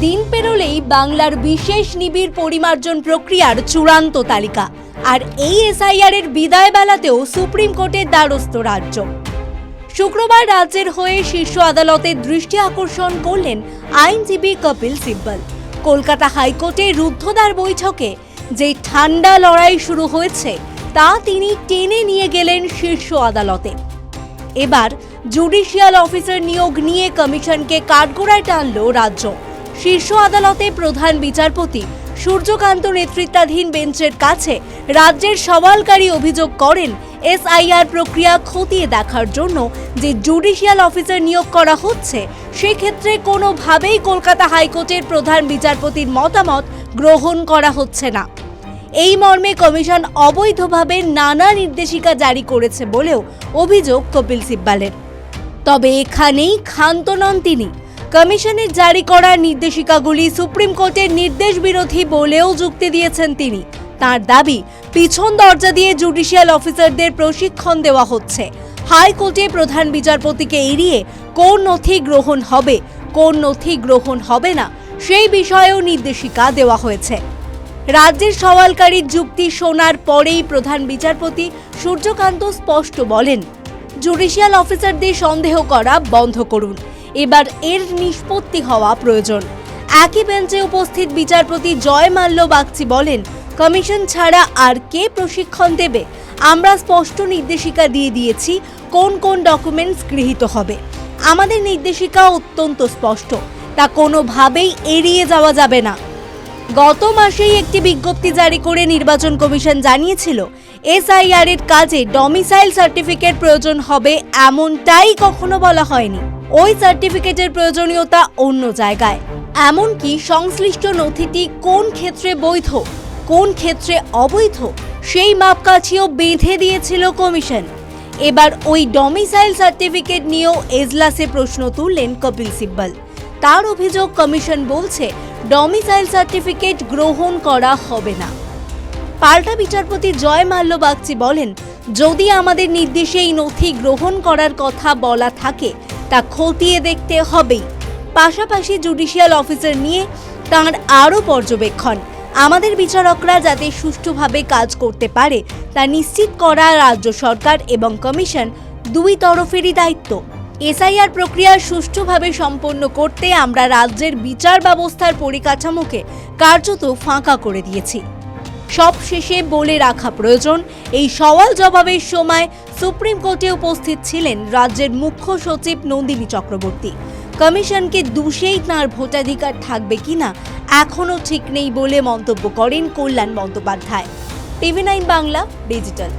দিন পেরোলেই বাংলার বিশেষ নিবিড় পরিমার্জন প্রক্রিয়ার চূড়ান্ত তালিকা, আর এই এসআইআর এর বিদায় বেলাতেও সুপ্রিম কোর্টের দ্বারস্থ রাজ্য। শুক্রবার রাজ্যের হয়ে শীর্ষ আদালতের দৃষ্টি আকর্ষণ করলেন আইনজীবী কপিল সিব্বল। কলকাতা হাইকোর্টে রুদ্ধদ্বার বৈঠকে যে ঠান্ডা লড়াই শুরু হয়েছে তা তিনি টেনে নিয়ে গেলেন শীর্ষ আদালতে। এবার জুডিশিয়াল অফিসার নিয়োগ নিয়ে কমিশনকে কাঠগড়ায় টানল রাজ্য। শীর্ষ আদালতে প্রধান বিচারপতি সূর্যকান্ত নেতৃত্বাধীন বেঞ্চের কাছে রাজ্যের সওয়ালকারী অভিযোগ করেন, এসআইআর প্রক্রিয়া খতিয়ে দেখার জন্য যে জুডিশিয়াল অফিসার নিয়োগ করা হচ্ছে সেক্ষেত্রে কোনোভাবেই কলকাতা হাইকোর্টের প্রধান বিচারপতির মতামত গ্রহণ করা হচ্ছে না। এই মর্মে কমিশন অবৈধভাবে নানা নির্দেশিকা জারি করেছে বলেও অভিযোগ কপিল সিব্বলের। তবে এখানেই ক্ষান্ত নন তিনি। কমিশনের জারি করা নির্দেশিকাগুলি সুপ্রিম কোর্টের নির্দেশ বিরোধী বলেও যুক্তি দিয়েছেন তিনি। তার দাবি, পিছন দরজা দিয়ে জুডিশিয়াল অফিসারদের প্রশিক্ষণ দেওয়া হচ্ছে। হাইকোর্টে প্রধান বিচারপতিকে এড়িয়ে কোন নথি গ্রহণ হবে, কোন নথি গ্রহণ হবে না সেই বিষয়েও নির্দেশিকা দেওয়া হয়েছে। রাজ্যের সওয়ালকারীর যুক্তি শোনার পরেই প্রধান বিচারপতি সূর্যকান্ত স্পষ্ট বলেন, জুডিশিয়াল অফিসারদের সন্দেহ করা বন্ধ করুন, এবার এর নিষ্পত্তি হওয়া প্রয়োজন। একই বেঞ্চে উপস্থিত বিচারপতি জয় মাল্য বাগচি বলেন, কমিশন ছাড়া আর কে প্রশিক্ষণ দেবে? আমরা স্পষ্ট নির্দেশিকা দিয়ে দিয়েছি কোন কোন ডকুমেন্টস গৃহীত হবে। আমাদের নির্দেশিকা অত্যন্ত স্পষ্ট, তা কোনোভাবেই এড়িয়ে যাওয়া যাবে না। গত মাসেই একটি বিজ্ঞপ্তি জারি করে নির্বাচন কমিশন জানিয়েছিল, এসআইআর এর কাজে ডমিসাইল সার্টিফিকেট প্রয়োজন হবে, এমনটাই কখনো বলা হয়নি। ওই সার্টিফিকেটের প্রয়োজনীয়তা অন্য জায়গায়। এমনকি সংশ্লিষ্ট নথিটি কোন ক্ষেত্রে বৈধ, কোন ক্ষেত্রে অবৈধ সেই মাপকাঠিও বেঁধে দিয়েছিল কমিশন। এবার ওই ডমিসাইল সার্টিফিকেট নিয়েও এজলাসে প্রশ্ন তুললেন কপিল সিব্বল। তার অভিযোগ, কমিশন বলছে ডমিসাইল সার্টিফিকেট গ্রহণ করা হবে না। পাল্টা বিচারপতি জয় মাল্য বাগচি বলেন, যদি আমাদের নির্দেশে এই নথি গ্রহণ করার কথা বলা থাকে তা খতিয়ে দেখতে হবেই। পাশাপাশি জুডিশিয়াল অফিসার নিয়ে তাঁর আরও পর্যবেক্ষণ। আমাদের বিচারকরা যাতে সুষ্ঠুভাবে কাজ করতে পারে তা নিশ্চিত করা রাজ্য সরকার এবং কমিশন দুই তরফেরই দায়িত্ব। এসআইআর প্রক্রিয়া সুষ্ঠুভাবে সম্পন্ন করতে আমরা রাজ্যের বিচার ব্যবস্থার পরিকাঠামোকে কার্যত ফাঁকা করে দিয়েছি। সবশেষে বলে রাখা প্রয়োজন, এই সওয়াল জবাবের সময় সুপ্রিম কোর্টে উপস্থিত ছিলেন রাজ্যের মুখ্য সচিব নন্দিনী চক্রবর্তী। কমিশনকে দোষেই তাঁর ভোটাধিকার থাকবে কিনা এখনও ঠিক নেই বলে মন্তব্য করেন কল্যাণ বন্দ্যোপাধ্যায়। টিভি9 বাংলা ডিজিটাল।